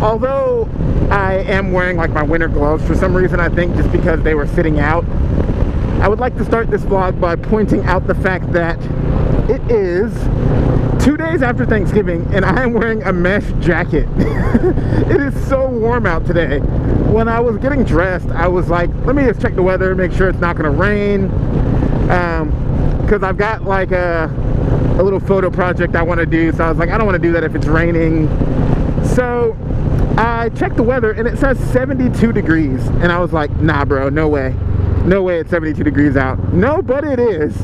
although I am wearing like my winter gloves for some reason, I think just because they were sitting out, I would like to start this vlog by pointing out the fact that it is 2 days after Thanksgiving and I am wearing a mesh jacket. It is so warm out today. When I was getting dressed, I was like, let me just check the weather, make sure it's not gonna rain, because I've got like a little photo project I want to do, so I was like, I don't want to do that if it's raining. So I checked the weather and it says 72 degrees and I was like, nah bro, no way it's 72 degrees out. No, but it is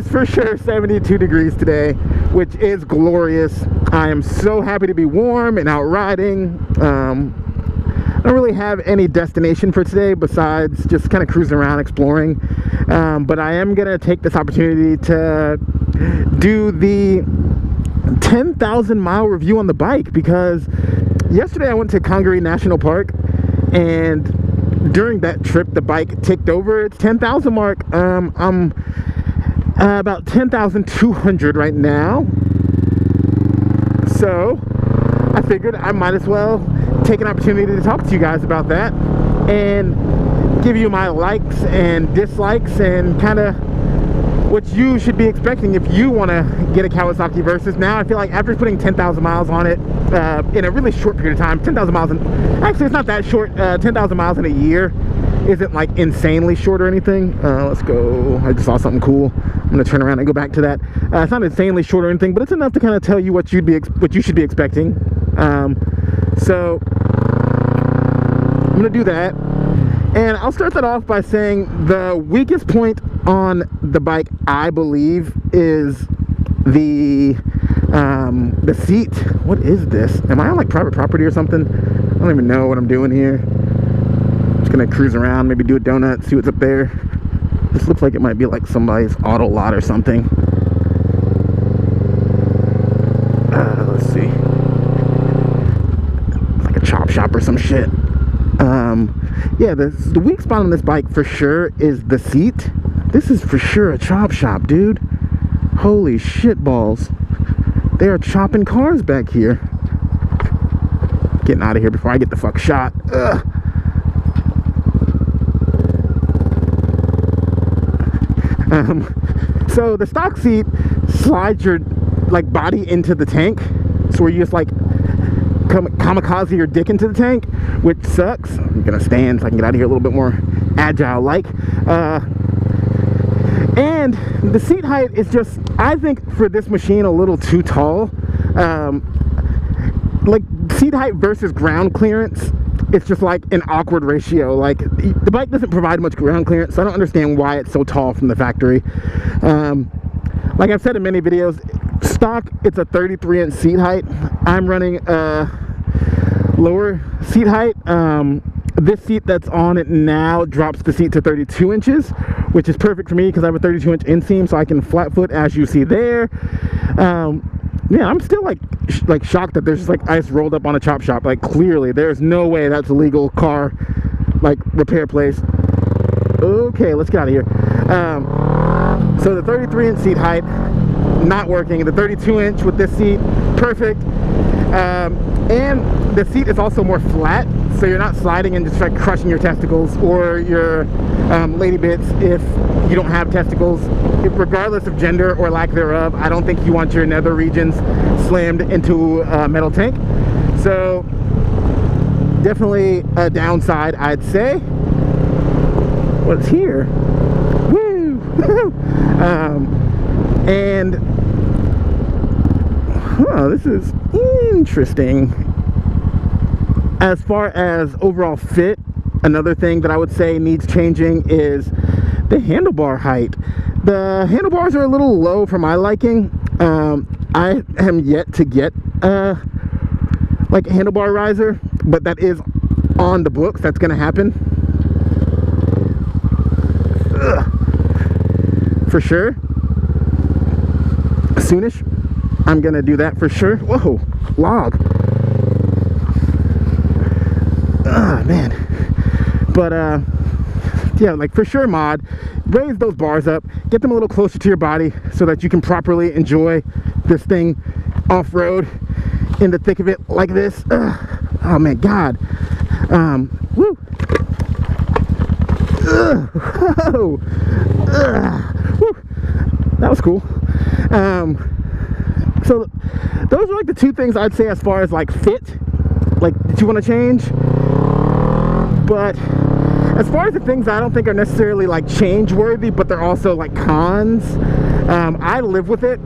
for sure 72 degrees today, which is glorious. I am so happy to be warm and out riding. I don't really have any destination for today besides just kind of cruising around exploring, but I am gonna take this opportunity to do the 10,000 mile review on the bike, because yesterday I went to Congaree National Park and during that trip the bike ticked over its 10,000 mark. I'm about 10,200 right now, so I figured I might as well take an opportunity to talk to you guys about that and give you my likes and dislikes and kind of what you should be expecting if you want to get a Kawasaki Versys. Now I feel like after putting 10,000 miles on it in a really short period of time, 10,000 miles, actually it's not that short, 10,000 miles in a year isn't like insanely short or anything. Let's go, I just saw something cool. I'm gonna turn around and go back to that. It's not insanely short or anything, but it's enough to kind of tell you what you should be expecting. So I'm gonna do that, and I'll start that off by saying the weakest point on the bike, I believe, is the seat. What is this? Am I on like private property or something? I don't even know what I'm doing here. Just gonna cruise around, maybe do a donut, see what's up there. This looks like it might be like somebody's auto lot or something. Let's see. Like a chop shop or some shit. Yeah, the weak spot on this bike for sure is the seat. This is for sure a chop shop, dude. Holy shit balls. They are chopping cars back here. Getting out of here before I get the fuck shot. Ugh. So the stock seat slides your like body into the tank, so where you just like kamikaze your dick into the tank, which sucks. I'm gonna stand so I can get out of here a little bit more agile like. And the seat height is just, I think for this machine, a little too tall. Like seat height versus ground clearance, it's just like an awkward ratio. Like the bike doesn't provide much ground clearance, so I don't understand why it's so tall from the factory. Like I've said in many videos, stock, it's a 33-inch seat height. I'm running a lower seat height. This seat that's on it now drops the seat to 32 inches, which is perfect for me because I have a 32-inch inseam, so I can flat foot, as you see there. Yeah, I'm still like shocked that there's just like ice rolled up on a chop shop. Like clearly there's no way that's a legal car like repair place. Okay, let's get out of here. So the 33-inch seat height not working. The 32-inch with this seat, perfect. And the seat is also more flat, so you're not sliding and just like crushing your testicles or your lady bits if you don't have testicles. Regardless of gender or lack thereof, I don't think you want your nether regions slammed into a metal tank. So definitely a downside, I'd say. What's here? Woo! And this is interesting. As far as overall fit, another thing that I would say needs changing is the handlebar height. The handlebars are a little low for my liking. I am yet to get like a handlebar riser, but that is on the books. That's gonna happen. Ugh. For sure. Soonish, I'm gonna do that for sure. Whoa, log. Man. But yeah, like for sure mod, raise those bars up, get them a little closer to your body so that you can properly enjoy this thing off-road in the thick of it like this. Oh man, God. Woo. Whoa. Woo. That was cool. So those are like the two things I'd say as far as like fit, like that you want to change. But as far as the things I don't think are necessarily like change worthy, but they're also like cons, I live with it.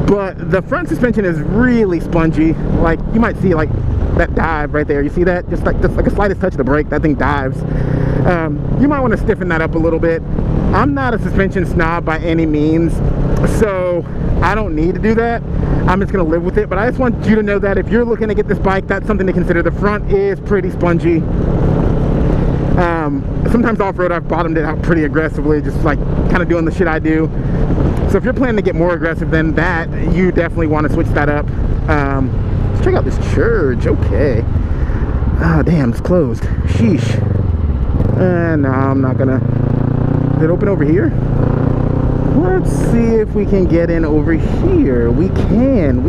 But the front suspension is really spongy. Like you might see like that dive right there. You see that? Just like a slightest touch of the brake, that thing dives. You might want to stiffen that up a little bit. I'm not a suspension snob by any means, so I don't need to do that. I'm just going to live with it. But I just want you to know that if you're looking to get this bike, that's something to consider. The front is pretty spongy. Sometimes off-road I've bottomed it out pretty aggressively, just like kind of doing the shit I do. So if you're planning to get more aggressive than that, you definitely want to switch that up. Let's check out this church. Okay. Oh damn, it's closed. Sheesh. No, I'm not gonna. Is it open over here? Let's see if we can get in over here. We can.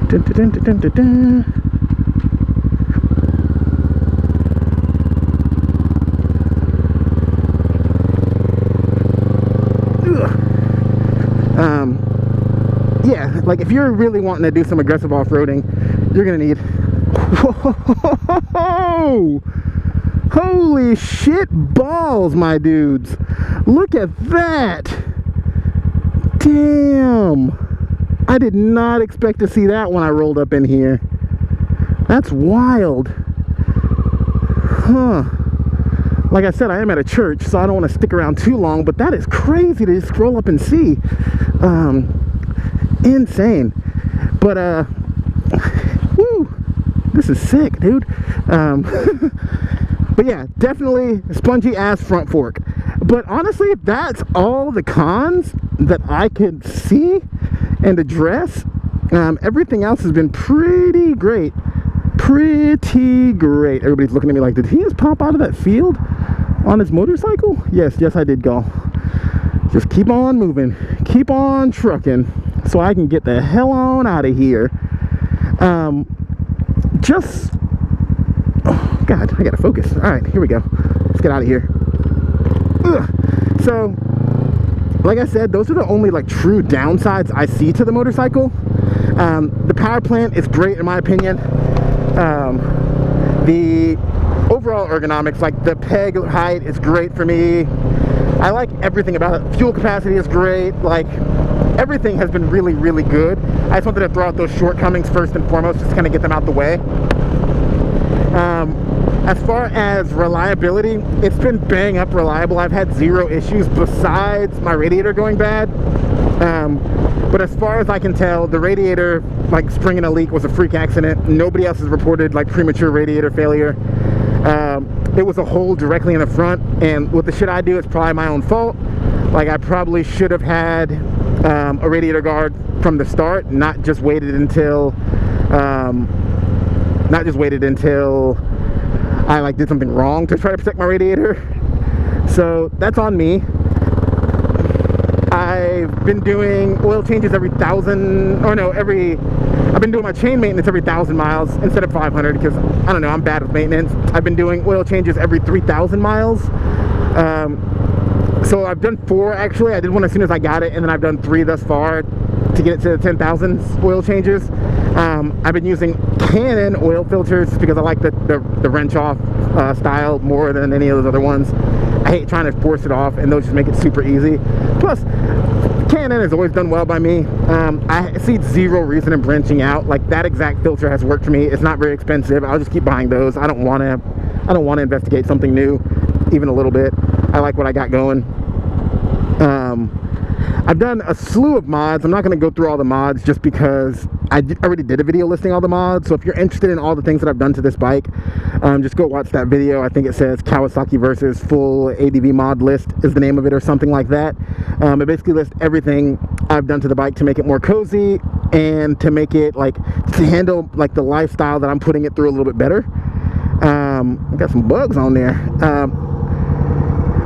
Dun, dun, dun, dun, dun, dun. Yeah, like if you're really wanting to do some aggressive off-roading, you're gonna need. Whoa! Holy shit balls, my dudes! Look at that! Damn! I did not expect to see that when I rolled up in here. That's wild. Huh. Like I said, I am at a church, so I don't want to stick around too long, but that is crazy to just scroll up and see. Insane. But woo, this is sick, dude. But yeah, definitely spongy ass front fork. But honestly, that's all the cons that I could see and address. Everything else has been pretty great. Everybody's looking at me like, did he just pop out of that field on his motorcycle? Yes, I did, go. Just keep on moving, keep on trucking, so I can get the hell on out of here. Oh God, I gotta focus. All right, here we go. Let's get out of here. Ugh. So, like I said, those are the only like true downsides I see to the motorcycle. The power plant is great in my opinion. The overall ergonomics, like the peg height is great for me. I like everything about it. Fuel capacity is great. Like everything has been really, really good. I just wanted to throw out those shortcomings first and foremost, just kind of get them out the way. As far as reliability, it's been bang up reliable. I've had zero issues besides my radiator going bad. But as far as I can tell, the radiator like springing a leak was a freak accident. Nobody else has reported like premature radiator failure. It was a hole directly in the front, and with the shit I do, it's probably my own fault. Like I probably should have had a radiator guard from the start, not just waited until I like did something wrong to try to protect my radiator. So that's on me. I've been doing oil changes every 1,000, or no, I've been doing my chain maintenance every 1,000 miles instead of 500 because, I don't know, I'm bad with maintenance. I've been doing oil changes every 3,000 miles. So I've done 4 actually. I did one as soon as I got it, and then I've done 3 thus far to get it to the 10,000 oil changes. I've been using Canon oil filters because I like the wrench off style more than any of those other ones. I hate trying to force it off, and those just make it super easy. Plus, Canon has always done well by me. I see zero reason in branching out. Like that exact filter has worked for me. It's not very expensive. I'll just keep buying those. I don't want to investigate something new, even a little bit. I like what I got going. I've done a slew of mods. I'm not going to go through all the mods just because I already did a video listing all the mods. So if you're interested in all the things that I've done to this bike, just go watch that video. I think it says Kawasaki Versys full ADV mod list is the name of it, or something like that. It basically lists everything I've done to the bike to make it more cozy and to make it like to handle like the lifestyle that I'm putting it through a little bit better. I got some bugs on there.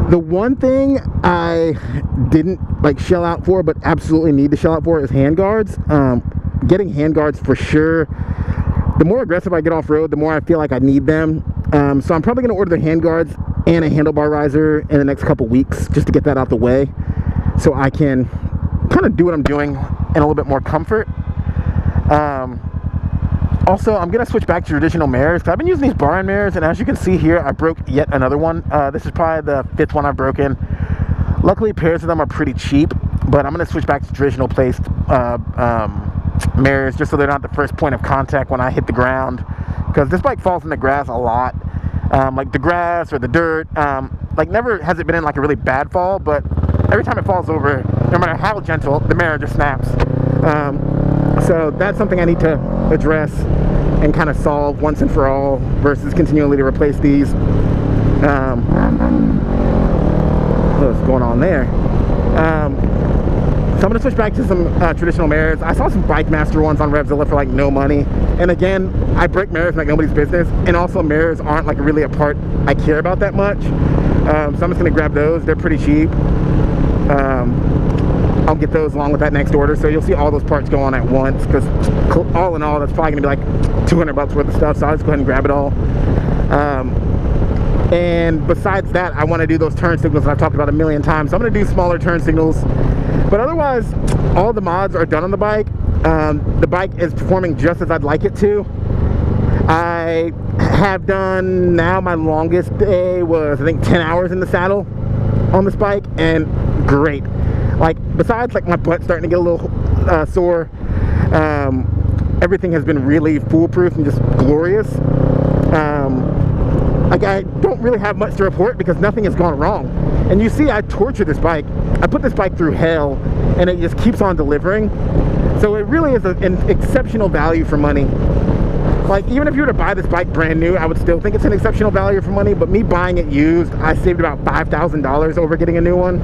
The one thing I didn't like shell out for, but absolutely need to shell out for, is hand guards. getting handguards for sure. The more aggressive I get off-road, the more I feel like I need them. So I'm probably going to order the handguards and a handlebar riser in the next couple weeks just to get that out the way, so I can kind of do what I'm doing in a little bit more comfort. Also, I'm going to switch back to traditional mirrors, because I've been using these bar-end mirrors, and as you can see here, I broke yet another one. This is probably the 5th one I've broken. Luckily, pairs of them are pretty cheap, but I'm going to switch back to traditional placed mirrors, just so they're not the first point of contact when I hit the ground, because this bike falls in the grass a lot. Like the grass or the dirt, like never has it been in like a really bad fall, but every time it falls over, no matter how gentle, the mirror just snaps. So that's something I need to address and kind of solve once and for all, versus continually to replace these. What's going on there? So I'm going to switch back to some traditional mirrors. I saw some Bike Master ones on Revzilla for like no money. And again, I break mirrors like nobody's business. And also mirrors aren't like really a part I care about that much. So I'm just going to grab those. They're pretty cheap. I'll get those along with that next order. So you'll see all those parts go on at once, because all in all, that's probably going to be like 200 bucks worth of stuff. So I'll just go ahead and grab it all. And besides that, I want to do those turn signals that I've talked about a million times. So I'm going to do smaller turn signals. But otherwise, all the mods are done on the bike. The bike is performing just as I'd like it to. I have done, now my longest day was, I think, 10 hours in the saddle on this bike, and great. Like, besides like my butt starting to get a little sore, everything has been really foolproof and just glorious. Like, I don't really have much to report because nothing has gone wrong. And you see, I torture this bike. I put this bike through hell, and it just keeps on delivering. So it really is an exceptional value for money. Like, even if you were to buy this bike brand new, I would still think it's an exceptional value for money. But me buying it used, I saved about $5,000 over getting a new one.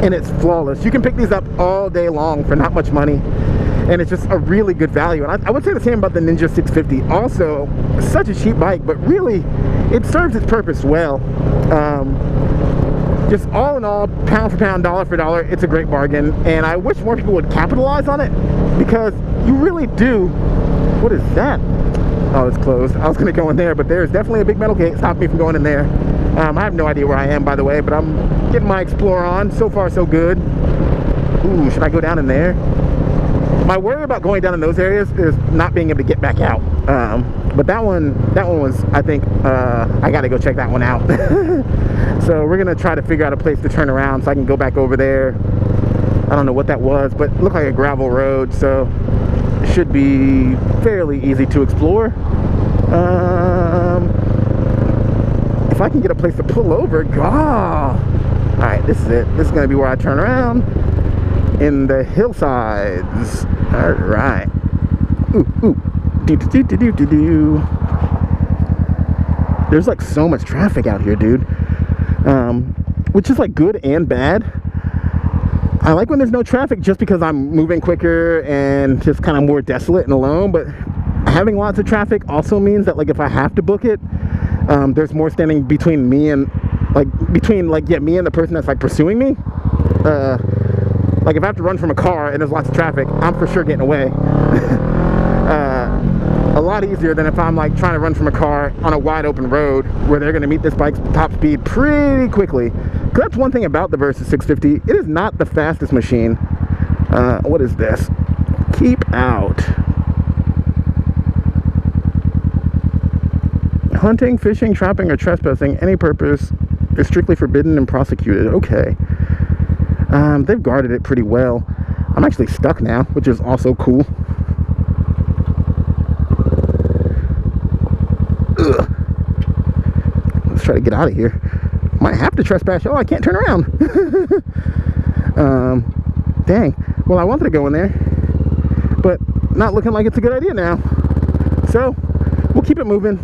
And it's flawless. You can pick these up all day long for not much money. And it's just a really good value. And I would say the same about the Ninja 650. Also, such a cheap bike, but really, it serves its purpose well. Just all in all, pound for pound, dollar for dollar, it's a great bargain. And I wish more people would capitalize on it, because you really do. What is that? Oh, it's closed. I was going to go in there, but there's definitely a big metal gate stopping me from going in there. I have no idea where I am, by the way, but I'm getting my Explorer on. So far, so good. Ooh, should I go down in there? My worry about going down in those areas is not being able to get back out. But that one was, I think, I got to go check that one out. So we're going to try to figure out a place to turn around so I can go back over there. I don't know what that was, but it looked like a gravel road, so it should be fairly easy to explore. If I can get a place to pull over, God. All right, this is it. This is going to be where I turn around in the hillsides. All right. Ooh, ooh. There's like so much traffic out here, dude. Which is like good and bad. I like when there's no traffic just because I'm moving quicker and just kind of more desolate and alone, but having lots of traffic also means that like if I have to book it, there's more standing between me and me and the person that's like pursuing me. Like if I have to run from a car and there's lots of traffic, I'm for sure getting away. A lot easier than if I'm like trying to run from a car on a wide open road where they're going to meet this bike's top speed pretty quickly. Because that's one thing about the Versys 650. It is not the fastest machine. What is this? Keep out. Hunting, fishing, trapping, or trespassing, any purpose is strictly forbidden and prosecuted. Okay. They've guarded it pretty well. I'm actually stuck now, which is also cool. Ugh. Let's try to get out of here. Might have to trespass. Oh, I can't turn around. Dang. Well, I wanted to go in there, but not looking like it's a good idea now. So we'll keep it moving.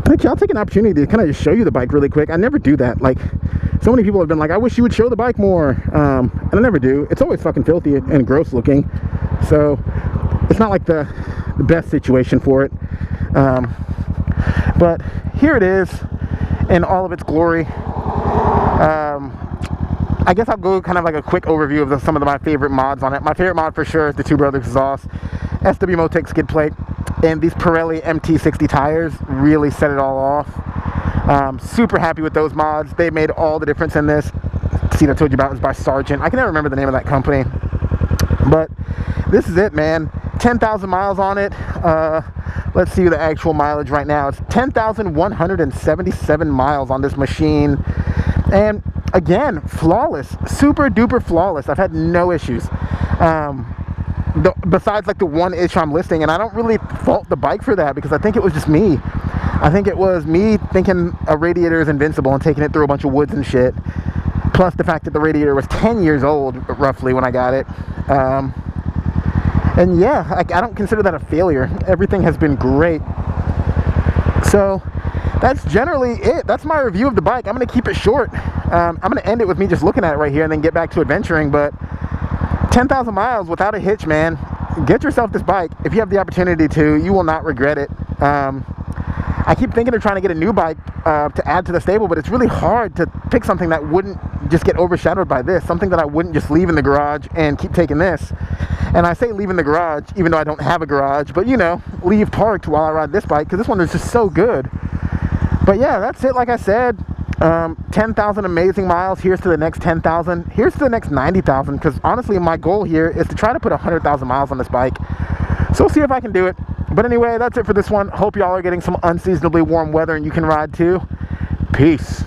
Actually, I'll take an opportunity to kind of just show you the bike really quick. I never do that. Like, so many people have been like, I wish you would show the bike more. And I never do. It's always fucking filthy and gross looking. So it's not like the best situation for it. But here it is in all of its glory. I guess I'll go kind of like a quick overview of some of my favorite mods on it. My favorite mod for sure is the Two Brothers exhaust, SW Motec skid plate, and these Pirelli MT60 tires really set it all off. Super happy with those mods. They made all the difference in this. Seat I told you about was by Sargent. I can never remember the name of that company. But this is it, man. 10,000 miles on it. Let's see the actual mileage right now. It's 10,177 miles on this machine. And again, flawless. Super duper flawless. I've had no issues. Besides like the one issue I'm listing, and I don't really fault the bike for that because I think it was just me. I think it was me thinking a radiator is invincible and taking it through a bunch of woods and shit. Plus the fact that the radiator was 10 years old roughly when I got it. And yeah, I don't consider that a failure. Everything has been great. So that's generally it. That's my review of the bike. I'm going to keep it short. I'm going to end it with me just looking at it right here and then get back to adventuring. But 10,000 miles without a hitch, man. Get yourself this bike. If you have the opportunity to, you will not regret it. I keep thinking of trying to get a new bike to add to the stable, but it's really hard to pick something that wouldn't just get overshadowed by this. Something that I wouldn't just leave in the garage and keep taking this. And I say leave in the garage, even though I don't have a garage, but you know, leave parked while I ride this bike, because this one is just so good. But yeah, that's it. Like I said, 10,000 amazing miles. Here's to the next 10,000. Here's to the next 90,000, because honestly, my goal here is to try to put 100,000 miles on this bike. So we'll see if I can do it. But anyway, that's it for this one. Hope y'all are getting some unseasonably warm weather and you can ride too. Peace.